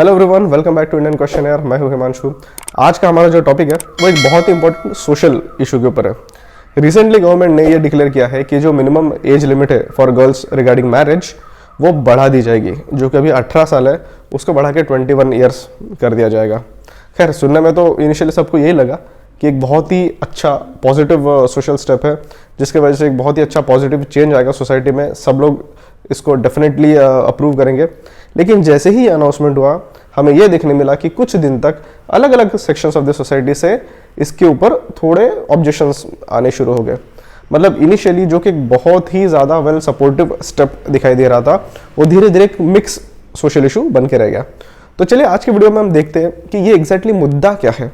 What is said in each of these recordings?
Hello everyone, welcome back to Indian question यार। मैं हूं हिमांशु। आज का हमारा जो टॉपिक है वो एक बहुत ही इंपॉर्टेंट सोशल इशू के ऊपर है। रिसेंटली गवर्नमेंट ने ये डिक्लेयर किया है कि जो मिनिमम एज लिमिट है फॉर गर्ल्स रिगार्डिंग मैरिज वो बढ़ा दी जाएगी। जो कि अभी 18 साल है उसको बढ़ा के 21 ईयर्स कर दिया जाएगा। खैर, सुनने में तो इनिशियली सबको यही लगा कि एक बहुत ही अच्छा पॉजिटिव सोशल स्टेप है, जिसके वजह से एक बहुत ही अच्छा पॉजिटिव चेंज आएगा सोसाइटी में। सब लोग इसको डेफिनेटली अप्रूव करेंगे। लेकिन जैसे ही अनाउंसमेंट हुआ, हमें यह देखने मिला कि कुछ दिन तक अलग अलग सेक्शंस ऑफ द सोसाइटी से इसके ऊपर थोड़े ऑब्जेक्शंस आने शुरू हो गए। मतलब इनिशियली जो कि बहुत ही ज़्यादा वेल सपोर्टिव स्टेप दिखाई दे रहा था, वो धीरे धीरे एक मिक्स सोशल इशू बन के रह गया। तो चलिए आज की वीडियो में हम देखते हैं कि ये एग्जैक्टली मुद्दा क्या है,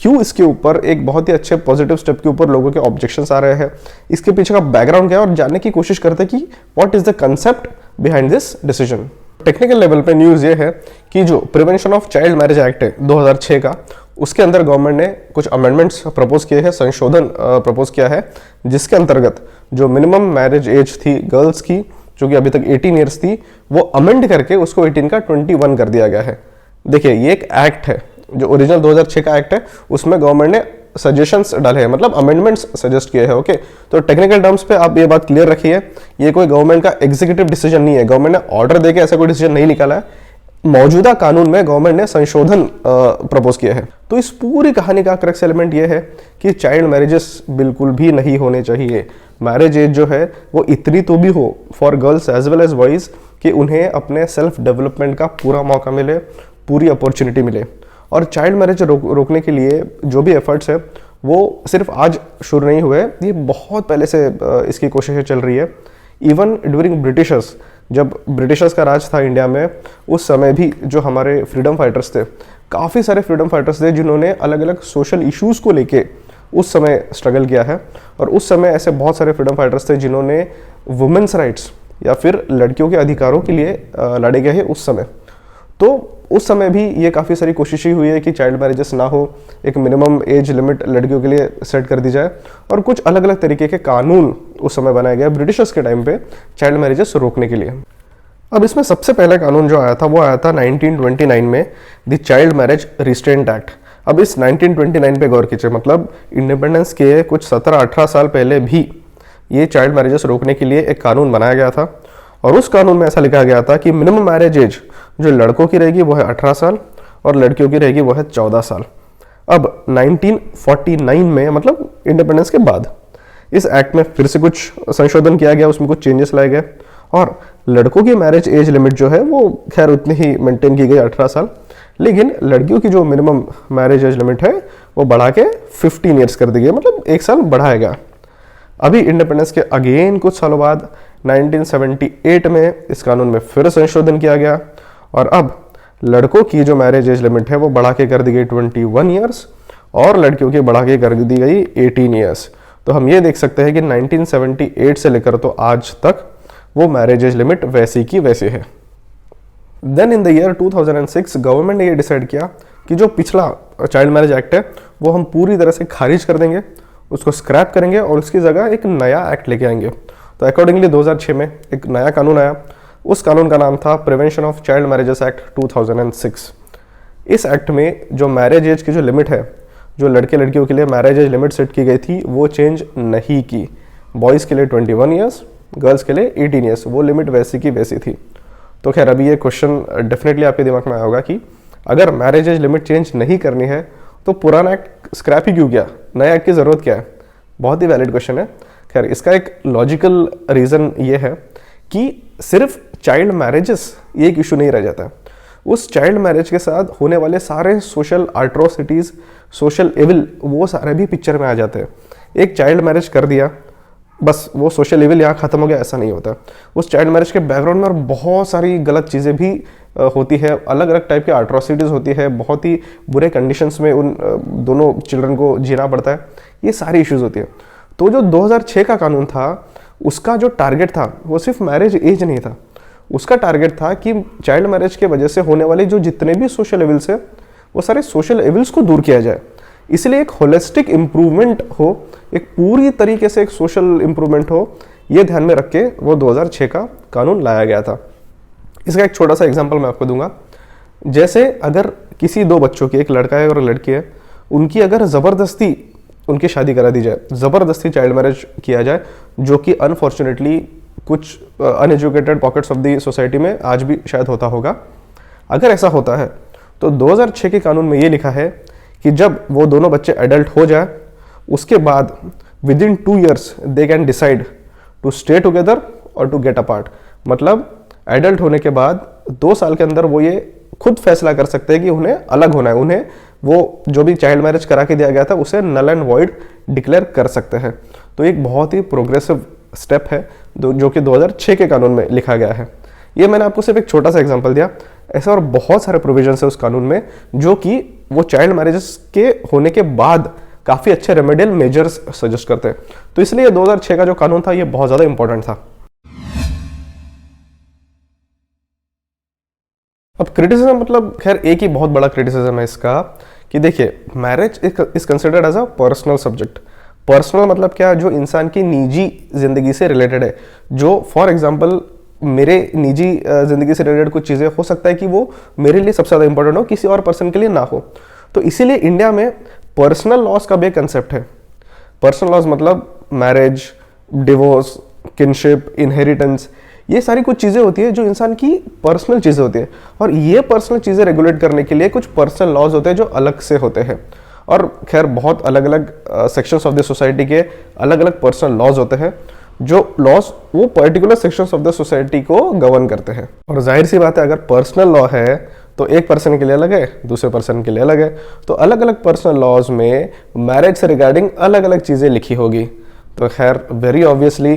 क्यों इसके ऊपर एक बहुत ही अच्छे पॉजिटिव स्टेप के ऊपर लोगों के ऑब्जेक्शंस आ रहे हैं, इसके पीछे का बैकग्राउंड क्या है, और जानने की कोशिश करते हैं कि what is the concept behind this decision. Technical level पे न्यूज़ ये है कि जो prevention of child marriage act है 2006 का, उसके अंदर गवर्नमेंट ने कुछ अमेंडमेंट्स प्रपोज किए हैं, संशोधन प्रपोज किया है, जिसके अंतर्गत जो मिनिमम मैरिज एज थी गर्ल्स की, जो कि अभी तक 18 ईयर्स थी, वो अमेंड करके उसको 18 का 21 कर दिया गया है। देखिए, ये एक एक्ट है, जो ओरिजिनल 2006 का एक्ट है, उसमें गवर्नमेंट ने सजेशंस डाले हैं, मतलब अमेंडमेंट्स सजेस्ट किए हैं। ओके, तो टेक्निकल टर्म्स पे आप ये बात क्लियर रखिए, ये कोई गवर्नमेंट का एग्जीक्यूटिव डिसीजन नहीं है। गवर्नमेंट ने ऑर्डर देके ऐसा कोई डिसीजन नहीं निकाला है। मौजूदा कानून में गवर्नमेंट ने संशोधन प्रपोज किए हैं। तो इस पूरी कहानी का क्रक्स एलिमेंट ये है कि चाइल्ड मैरिजेस बिल्कुल भी नहीं होने चाहिए। मैरिज एज जो है वो इतनी तो भी हो for girls as well as boys कि उन्हें अपने सेल्फ डेवलपमेंट का पूरा मौका मिले, पूरी अपॉर्चुनिटी मिले। और चाइल्ड मैरिज रोकने के लिए जो भी एफर्ट्स है वो सिर्फ आज शुरू नहीं हुए, ये बहुत पहले से इसकी कोशिशें चल रही है। इवन ड्यूरिंग ब्रिटिशर्स, जब ब्रिटिशर्स का राज था इंडिया में, उस समय भी जो हमारे फ्रीडम फाइटर्स थे, काफ़ी सारे फ्रीडम फाइटर्स थे जिन्होंने अलग अलग सोशल इश्यूज़ को लेके उस समय स्ट्रगल किया है। और उस समय ऐसे बहुत सारे फ्रीडम फाइटर्स थे जिन्होंने वुमेन्स राइट्स या फिर लड़कियों के अधिकारों के लिए लड़े गए हैं उस समय। तो उस समय भी ये काफ़ी सारी कोशिशें हुई है कि चाइल्ड मैरिजेस ना हो, एक मिनिमम एज लिमिट लड़कियों के लिए सेट कर दी जाए, और कुछ अलग अलग तरीके के कानून उस समय बनाए गए ब्रिटिशर्स के टाइम पे चाइल्ड मैरिजेस रोकने के लिए। अब इसमें सबसे पहला कानून जो आया था वो आया था 1929 में, the child marriage restraint act. अब इस 1929 पे गौर कीजिए, मतलब इंडिपेंडेंस के कुछ 17-18 साल पहले भी ये चाइल्ड मैरिजेस रोकने के लिए एक कानून बनाया गया था। और उस कानून में ऐसा लिखा गया था कि मिनिमम मैरिज एज जो लड़कों की रहेगी वो है 18 साल और लड़कियों की रहेगी वो है 14 साल। अब 1949 में, मतलब इंडिपेंडेंस के बाद, इस एक्ट में फिर से कुछ संशोधन किया गया, उसमें कुछ चेंजेस लाए गए, और लड़कों की मैरिज एज लिमिट जो है वो खैर उतनी ही मेंटेन की गई 18 साल, लेकिन लड़कियों की जो मिनिमम मैरिज एज लिमिट है वो बढ़ा के 15 ईयर्स कर दी गई, मतलब 1 साल बढ़ाया गया। अभी इंडिपेंडेंस के अगेन कुछ सालों बाद 1978 में इस कानून में फिर संशोधन किया गया, और अब लड़कों की जो मैरिज एज लिमिट है वो बढ़ा के कर दी गई 21 ईयर्स और लड़कियों की बढ़ा के कर दी गई 18 ईयर्स। तो हम ये देख सकते हैं कि 1978 से लेकर तो आज तक वो मैरिज एज लिमिट वैसी की वैसी है। Then in the year 2006 government ने ये डिसाइड किया कि जो पिछला चाइल्ड मैरिज एक्ट है वो हम पूरी तरह से खारिज कर देंगे, उसको स्क्रैप करेंगे और उसकी जगह एक नया एक्ट लेके आएंगे। तो अकॉर्डिंगली 2006 में एक नया कानून आया। उस कानून का नाम था prevention of child marriages act 2006। इस एक्ट में जो मैरिज एज की जो लिमिट है, जो लड़के लड़कियों के लिए मैरिज एज लिमिट सेट की गई थी, वो चेंज नहीं की। बॉयज़ के लिए 21 ईयर्स, गर्ल्स के लिए 18 ईयर्स, वो लिमिट वैसी की वैसी थी। तो खैर, अभी ये क्वेश्चन डेफिनेटली आपके दिमाग में आया होगा कि अगर मैरिज एज लिमिट चेंज नहीं करनी है तो पुराना एक्ट स्क्रैप ही क्यों किया, नया एक्ट की ज़रूरत क्या है? बहुत ही वैलिड क्वेश्चन है। खैर, इसका एक लॉजिकल रीज़न ये है कि सिर्फ चाइल्ड मैरिजेस ये एक इशू नहीं रह जाता है, उस चाइल्ड मैरिज के साथ होने वाले सारे सोशल एट्रोसिटीज़, सोशल एविल, वो सारे भी पिक्चर में आ जाते हैं। एक चाइल्ड मैरिज कर दिया, बस वो सोशल एविल यहाँ ख़त्म हो गया, ऐसा नहीं होता। उस चाइल्ड मैरिज के बैकग्राउंड में और बहुत सारी गलत चीज़ें भी होती है, अलग अलग टाइप के एट्रोसिटीज़ होती है, बहुत ही बुरे कंडीशंस में उन दोनों चिल्ड्रन को जीना पड़ता है, ये सारी इश्यूज़ होती है। तो जो 2006 का कानून था, उसका जो टारगेट था वो सिर्फ मैरिज एज नहीं था, उसका टारगेट था कि चाइल्ड मैरिज के वजह से होने वाले जो जितने भी सोशल एविल्स है, वो सारे सोशल एविल्स को दूर किया जाए। इसलिए एक होलिस्टिक इम्प्रूवमेंट हो, एक पूरी तरीके से एक सोशल इम्प्रूवमेंट हो, ये ध्यान में रख के वो 2006 का कानून लाया गया था। इसका एक छोटा सा एग्जांपल मैं आपको दूंगा। जैसे अगर किसी दो बच्चों की, एक लड़का है और लड़की है, उनकी अगर ज़बरदस्ती उनकी शादी करा दी जाए, ज़बरदस्ती चाइल्ड मैरिज किया जाए, जो कि अनफॉर्चुनेटली कुछ uneducated pockets of the society में आज भी शायद होता होगा। अगर ऐसा होता है तो 2006 के कानून में ये लिखा है कि जब वो दोनों बच्चे एडल्ट हो जाए, उसके बाद within 2 years they can decide to stay together और टू गेट अपार्ट। मतलब एडल्ट होने के बाद 2 साल के अंदर वो ये खुद फैसला कर सकते हैं कि उन्हें अलग होना है, उन्हें वो जो भी चाइल्ड मैरिज करा के दिया गया था उसे नल एंड वॉइड डिक्लेयर कर सकते हैं। तो एक बहुत ही प्रोग्रेसिव स्टेप है जो कि 2006 के कानून में लिखा गया है। ये मैंने आपको सिर्फ एक छोटा सा एग्जांपल दिया, ऐसे और बहुत सारे प्रोविजंस है उस कानून में जो कि वो चाइल्ड मैरिजेस के होने के बाद काफ़ी अच्छे रेमेडियल मेजर्स सजेस्ट करते हैं। तो इसलिए 2006 का जो कानून था ये बहुत ज़्यादा इंपॉर्टेंट था। अब क्रिटिसिज्म, मतलब खैर एक ही बहुत बड़ा क्रिटिसिज्म है इसका कि देखिए, marriage is considered as a personal subject. Personal मतलब क्या, जो इंसान की निजी जिंदगी से रिलेटेड है। जो फॉर एग्जांपल मेरे निजी जिंदगी से रिलेटेड कुछ चीज़ें हो सकता है कि वो मेरे लिए सबसे ज़्यादा इंपॉर्टेंट हो, किसी और पर्सन के लिए ना हो। तो इसीलिए इंडिया में पर्सनल लॉज का भी एक कंसेप्ट है। पर्सनल लॉज मतलब मैरिज, डिवोर्स, किनशिप, इनहेरिटेंस, ये सारी कुछ चीज़ें होती है जो इंसान की पर्सनल चीज़ें होती है, और ये पर्सनल चीज़ें रेगुलेट करने के लिए कुछ पर्सनल लॉज होते हैं जो अलग से होते हैं। और खैर बहुत अलग अलग सेक्शंस ऑफ द सोसाइटी के अलग अलग पर्सनल लॉज होते हैं, जो लॉज वो particular sections of the society को गवर्न करते हैं। और जाहिर सी बात है, अगर पर्सनल लॉ है तो एक पर्सन के लिए अलग है, दूसरे पर्सन के लिए अलग है। तो अलग अलग पर्सनल लॉज में मैरिज से रिगार्डिंग अलग अलग चीज़ें लिखी होगी। तो खैर वेरी ऑब्वियसली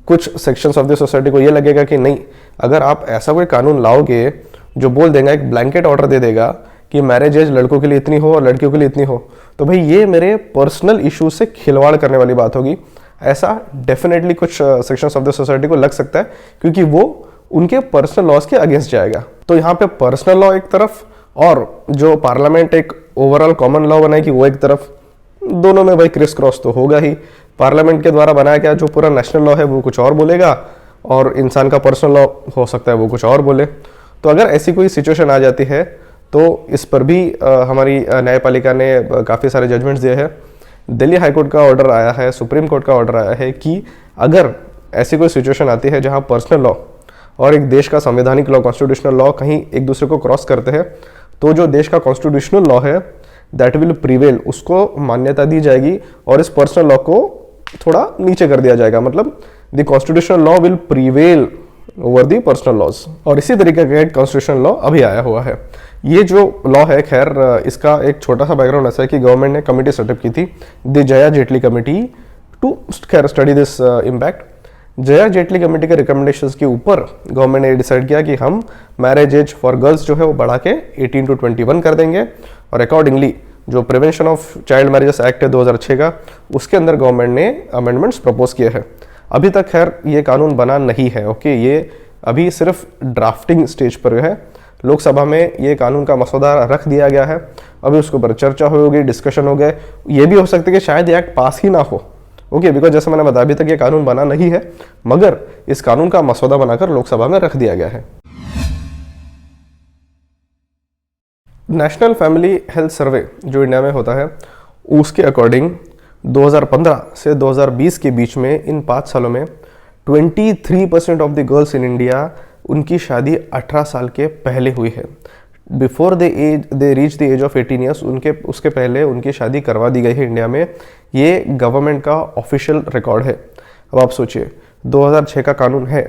कुछ सेक्शंस ऑफ द सोसाइटी को ये लगेगा कि नहीं, अगर आप ऐसा कोई कानून लाओगे जो बोल देगा, एक ब्लैंकेट ऑर्डर दे देगा कि मैरिज एज लड़कों के लिए इतनी हो और लड़कियों के लिए इतनी हो, तो भाई ये मेरे पर्सनल इश्यूज से खिलवाड़ करने वाली बात होगी। ऐसा डेफिनेटली कुछ सेक्शंस ऑफ द सोसाइटी को लग सकता है, क्योंकि वो उनके पर्सनल लॉज के अगेंस्ट जाएगा। तो यहाँ पे पर्सनल लॉ एक तरफ और जो पार्लियामेंट एक ओवरऑल कॉमन लॉ बनाएगी वो एक तरफ, दोनों में भाई क्रिस क्रॉस तो होगा ही। पार्लियामेंट के द्वारा बनाया गया जो पूरा नेशनल लॉ है वो कुछ और बोलेगा, और इंसान का पर्सनल लॉ हो सकता है वो कुछ और बोले। तो अगर ऐसी कोई सिचुएशन आ जाती है तो इस पर भी हमारी न्यायपालिका ने काफ़ी सारे जजमेंट्स दिए हैं। दिल्ली हाईकोर्ट का ऑर्डर आया है, सुप्रीम कोर्ट का ऑर्डर आया है कि अगर ऐसी कोई सिचुएशन आती है जहां पर्सनल लॉ और एक देश का संवैधानिक लॉ, कॉन्स्टिट्यूशनल लॉ कहीं एक दूसरे को क्रॉस करते हैं, तो जो देश का कॉन्स्टिट्यूशनल लॉ है दैट विल प्रीवेल, उसको मान्यता दी जाएगी और इस पर्सनल लॉ को थोड़ा नीचे कर दिया जाएगा। मतलब the constitutional law will prevail over the personal laws. और इसी तरीके का एक कॉन्स्टिट्यूशनल लॉ अभी आया हुआ है। ये जो लॉ है, खैर इसका एक छोटा सा बैकग्राउंड ऐसा है कि गवर्नमेंट ने कमेटी सेटअप की थी, the Jaya Jaitley committee, to खैर study this impact. Jaya Jaitley committee के रिकमेंडेशंस के ऊपर गवर्नमेंट ने डिसाइड किया कि हम मैरिज एज फॉर गर्ल्स जो है वो बढ़ा के 18 to 21 कर देंगे, और अकॉर्डिंगली जो prevention of child marriages act है 2006 का, उसके अंदर गवर्नमेंट ने अमेंडमेंट्स प्रपोज किए हैं। अभी तक खैर ये कानून बना नहीं है, ओके, ये अभी सिर्फ ड्राफ्टिंग स्टेज पर है। लोकसभा में ये कानून का मसौदा रख दिया गया है, अभी उसके ऊपर चर्चा होगी, डिस्कशन हो गए। ये भी हो सकता है कि शायद ये एक्ट पास ही ना हो, ओके, बिकॉज जैसे मैंने बताया अभी तक ये कानून बना नहीं है, मगर इस कानून का मसौदा बनाकर लोकसभा में रख दिया गया है। नेशनल फैमिली हेल्थ सर्वे जो इंडिया में होता है, उसके अकॉर्डिंग 2015 से 2020 के बीच में इन 5 सालों में 23% of the girls in India, उनकी शादी 18 साल के पहले हुई है। Before they reach the age of 18 years, उसके पहले उनकी शादी करवा दी गई है इंडिया में। ये गवर्नमेंट का ऑफिशियल रिकॉर्ड है। अब आप सोचिए, 2006 का कानून है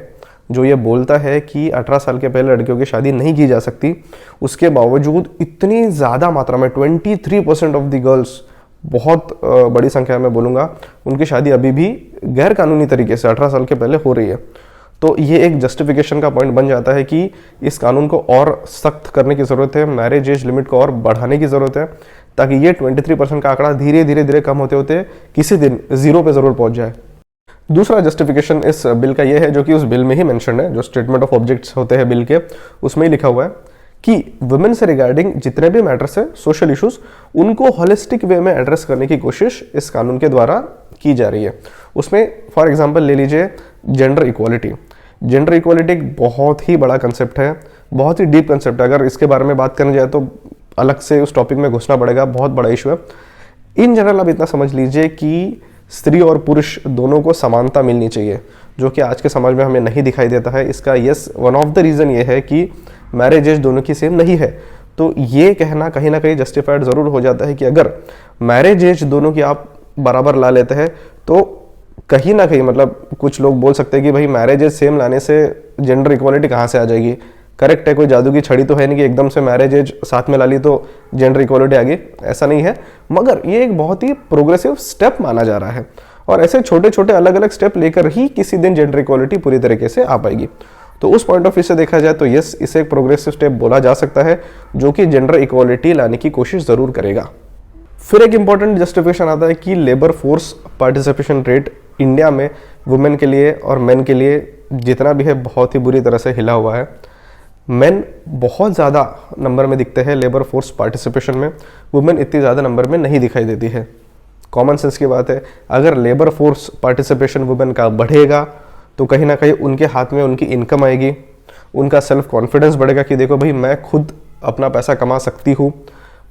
जो ये बोलता है कि 18 साल के पहले लड़कियों की शादी नहीं की जा सकती, उसके बावजूद इतनी ज़्यादा मात्रा में 23% ऑफ द गर्ल्स, बहुत बड़ी संख्या में बोलूँगा, उनकी शादी अभी भी गैर कानूनी तरीके से 18 साल के पहले हो रही है। तो ये एक जस्टिफिकेशन का पॉइंट बन जाता है कि इस कानून को और सख्त करने की ज़रूरत है, मैरिज एज लिमिट को और बढ़ाने की ज़रूरत है, ताकि ये 23% का आंकड़ा धीरे धीरे कम होते होते किसी दिन 0 पे ज़रूर पहुंच जाए। दूसरा जस्टिफिकेशन इस बिल का ये है, जो कि उस बिल में ही मेंशन है, जो स्टेटमेंट ऑफ ऑब्जेक्ट्स होते हैं बिल के, उसमें ही लिखा हुआ है कि वुमेन से रिगार्डिंग जितने भी मैटर्स है, सोशल इश्यूज, उनको होलिस्टिक वे में एड्रेस करने की कोशिश इस कानून के द्वारा की जा रही है। उसमें फॉर एग्जांपल ले लीजिए जेंडर इक्वालिटी। जेंडर इक्वालिटी एक बहुत ही बड़ा कंसेप्ट है बहुत ही डीप कंसेप्ट है, अगर इसके बारे में बात करने जाए तो अलग से उस टॉपिक में घुसना पड़ेगा, बहुत बड़ा इशू है। इन जनरल आप इतना समझ लीजिए कि स्त्री और पुरुष दोनों को समानता मिलनी चाहिए, जो कि आज के समाज में हमें नहीं दिखाई देता है। इसका वन ऑफ द रीज़न ये है कि मैरिज एज दोनों की सेम नहीं है। तो ये कहना कहीं ना कहीं जस्टिफाइड ज़रूर हो जाता है कि अगर मैरिज एज दोनों की आप बराबर ला लेते हैं तो कहीं ना कहीं मतलब कुछ लोग बोल सकते हैं कि भाई मैरिज एज सेम लाने से जेंडर इक्वालिटी कहाँ से आ जाएगी। करेक्ट है, कोई जादू की छड़ी तो है नहीं कि एकदम से मैरिज एज साथ में ला ली तो जेंडर इक्वालिटी आ गई, ऐसा नहीं है। मगर ये एक बहुत ही प्रोग्रेसिव स्टेप माना जा रहा है और ऐसे छोटे छोटे अलग अलग स्टेप लेकर ही किसी दिन जेंडर इक्वालिटी पूरी तरीके से आ पाएगी। तो उस पॉइंट ऑफ व्यू से देखा जाए तो यस, इसे एक प्रोग्रेसिव स्टेप बोला जा सकता है जो कि जेंडर इक्वालिटी लाने की कोशिश ज़रूर करेगा। फिर एक इंपॉर्टेंट जस्टिफिकेशन आता है कि labour force participation rate India में वुमेन के लिए और मेन के लिए जितना भी है बहुत ही बुरी तरह से हिला हुआ है। मेन बहुत ज़्यादा नंबर में दिखते हैं लेबर फोर्स पार्टिसिपेशन में, वुमेन इतनी ज़्यादा नंबर में नहीं दिखाई देती है। कॉमन सेंस की बात है, अगर लेबर फोर्स पार्टिसिपेशन वुमेन का बढ़ेगा तो कहीं ना कहीं उनके हाथ में उनकी इनकम आएगी, उनका सेल्फ कॉन्फिडेंस बढ़ेगा कि देखो भाई मैं खुद अपना पैसा कमा सकती हूँ,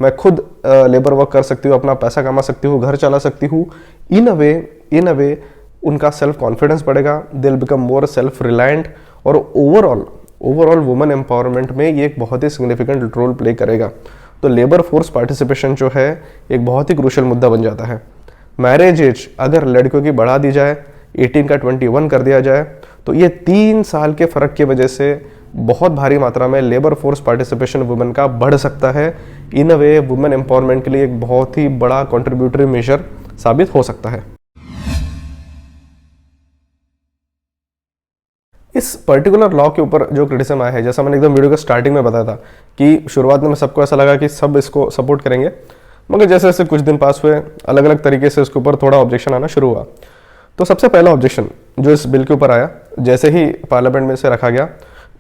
मैं खुद लेबर वर्क कर सकती हूँ, अपना पैसा कमा सकती हूँ, घर चला सकती हूँ। इन अ वे उनका सेल्फ कॉन्फिडेंस बढ़ेगा, they will become more self reliant और ओवरऑल वुमेन एम्पावरमेंट में ये एक बहुत ही सिग्निफिकेंट रोल प्ले करेगा। तो लेबर फोर्स पार्टिसिपेशन जो है एक बहुत ही क्रूशियल मुद्दा बन जाता है। मैरिज एज अगर लड़कियों की बढ़ा दी जाए, 18 का 21 कर दिया जाए, तो ये 3 साल के फ़र्क की वजह से बहुत भारी मात्रा में लेबर फोर्स पार्टिसिपेशन वुमेन का बढ़ सकता है। इन अ वे वुमेन एम्पावरमेंट के लिए एक बहुत ही बड़ा कंट्रीब्यूटरी मेजर साबित हो सकता है। इस पर्टिकुलर लॉ के ऊपर जो क्रिटिसिज्म आया है, जैसा मैंने एकदम वीडियो के स्टार्टिंग में बताया था कि शुरुआत में सबको ऐसा लगा कि सब इसको सपोर्ट करेंगे, मगर जैसे जैसे कुछ दिन पास हुए अलग अलग तरीके से इसके ऊपर थोड़ा ऑब्जेक्शन आना शुरू हुआ। तो सबसे पहला ऑब्जेक्शन जो इस बिल के ऊपर आया, जैसे ही पार्लियामेंट में से रखा गया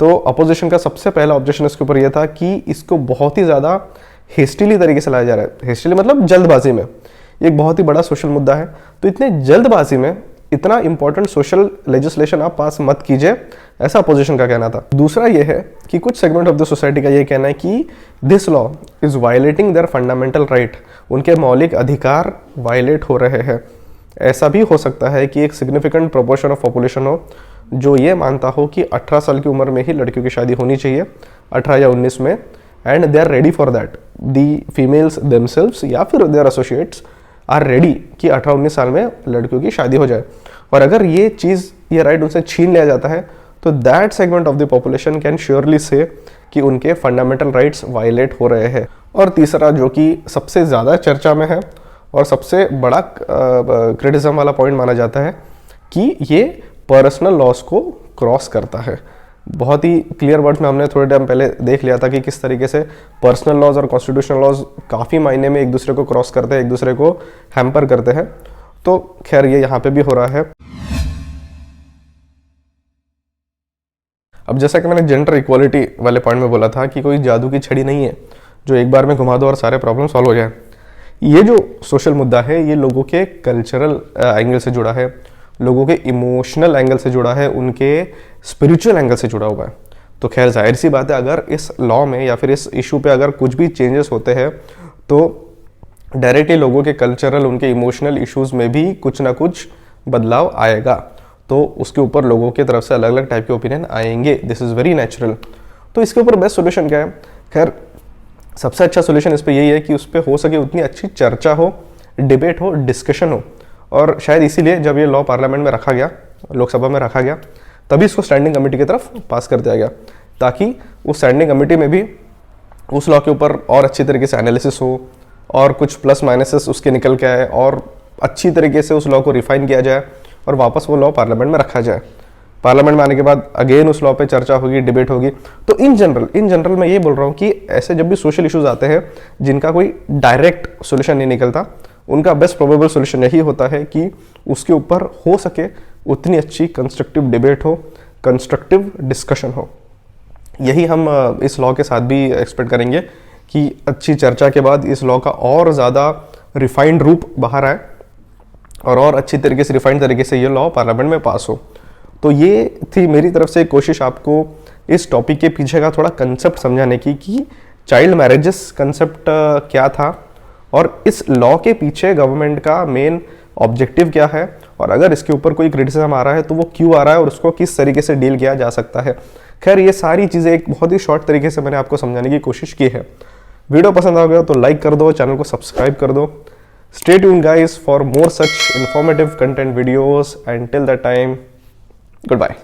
तो अपोजिशन का सबसे पहला ऑब्जेक्शन इसके ऊपर यह था कि इसको बहुत ही ज़्यादा हेस्टिली तरीके से लाया जा रहा है। हेस्टिली मतलब जल्दबाजी में, ये एक बहुत ही बड़ा सोशल मुद्दा है, तो इतने जल्दबाजी में इतना इंपॉर्टेंट सोशल लेजिस्लेशन आप पास मत कीजिए, ऐसा अपोजिशन का कहना था। दूसरा ये है कि कुछ सेगमेंट ऑफ द सोसाइटी का ये कहना है कि this law is violating there fundamental right, उनके मौलिक अधिकार वायलेट हो रहे हैं। ऐसा भी हो सकता है कि एक सिग्निफिकेंट प्रोपोर्शन ऑफ पॉपुलेशन हो जो ये मानता हो कि 18 साल की उम्र में ही लड़कियों की शादी होनी चाहिए, 18 या 19 में, and they are ready for that, the females themselves या फिर देयर एसोसिएट्स आर रेडी कि 18-19 साल में लड़कियों की शादी हो जाए। और अगर ये चीज़, ये राइट उनसे छीन लिया जाता है तो that segment of the population can surely से कि उनके फंडामेंटल राइट्स वायलेट हो रहे हैं। और तीसरा जो कि सबसे ज़्यादा चर्चा में है और सबसे बड़ा क्रिटिसिज्म वाला पॉइंट माना जाता है कि ये पर्सनल लॉस को क्रॉस करता है। बहुत ही क्लियर वर्ड्स में हमने थोड़े टाइम पहले देख लिया था कि किस तरीके से पर्सनल लॉज और कॉन्स्टिट्यूशनल लॉज काफ़ी मायने में एक दूसरे को क्रॉस करते हैं, एक दूसरे को हैम्पर करते हैं। तो खैर ये यहाँ पे भी हो रहा है। अब जैसा कि मैंने जेंडर इक्वालिटी वाले पॉइंट में बोला था कि कोई जादू की छड़ी नहीं है जो एक बार में घुमा दो और सारे प्रॉब्लम सॉल्व हो जाए। ये जो सोशल मुद्दा है ये लोगों के कल्चरल एंगल से जुड़ा है, लोगों के इमोशनल एंगल से जुड़ा है, उनके स्पिरिचुअल एंगल से जुड़ा हुआ है। तो खैर जाहिर सी बात है, अगर इस लॉ में या फिर इस इशू पे अगर कुछ भी चेंजेस होते हैं तो डायरेक्टली लोगों के कल्चरल, उनके इमोशनल इश्यूज में भी कुछ ना कुछ बदलाव आएगा। तो उसके ऊपर लोगों की तरफ से अलग अलग टाइप के ओपिनियन आएंगे, दिस इज़ वेरी नेचुरल। तो इसके ऊपर बेस्ट सोल्यूशन क्या है? खैर सबसे अच्छा सोल्यूशन इस पर यही है कि उस पर हो सके उतनी अच्छी चर्चा हो, डिबेट हो, डिस्कशन हो। और शायद इसीलिए जब ये लॉ पार्लियामेंट में रखा गया, लोकसभा में रखा गया, तभी इसको स्टैंडिंग कमेटी की तरफ पास कर दिया गया, ताकि उस स्टैंडिंग कमेटी में भी उस लॉ के ऊपर और अच्छी तरीके से एनालिसिस हो और कुछ प्लस माइनसेस उसके निकल के आए और अच्छी तरीके से उस लॉ को रिफाइन किया जाए और वापस वो लॉ पार्लियामेंट में रखा जाए। पार्लियामेंट में आने के बाद अगेन उस लॉ पे चर्चा होगी, डिबेट होगी। तो इन जनरल मैं ये बोल रहा हूँ कि ऐसे जब भी सोशल इश्यूज आते हैं जिनका कोई डायरेक्ट सोल्यूशन नहीं निकलता, उनका बेस्ट प्रोबेबल सोल्यूशन यही होता है कि उसके ऊपर हो सके उतनी अच्छी कंस्ट्रक्टिव डिबेट हो, कंस्ट्रक्टिव डिस्कशन हो। यही हम इस लॉ के साथ भी एक्सपेक्ट करेंगे कि अच्छी चर्चा के बाद इस लॉ का और ज़्यादा रिफाइंड रूप बाहर आए और अच्छी तरीके से रिफाइंड तरीके से ये लॉ पार्लियामेंट में पास हो। तो ये थी मेरी तरफ से कोशिश आपको इस टॉपिक के पीछे का थोड़ा कंसेप्ट समझाने की कि चाइल्ड मैरिजेस कंसेप्ट क्या था और इस लॉ के पीछे गवर्नमेंट का मेन ऑब्जेक्टिव क्या है, और अगर इसके ऊपर कोई क्रिटिसिज्म आ रहा है तो वो क्यों आ रहा है और उसको किस तरीके से डील किया जा सकता है। खैर ये सारी चीज़ें एक बहुत ही शॉर्ट तरीके से मैंने आपको समझाने की कोशिश की है। वीडियो पसंद आ गया तो लाइक कर दो, चैनल को सब्सक्राइब कर दो। Stay tuned guys for more such informative content videos, and till that time, goodbye.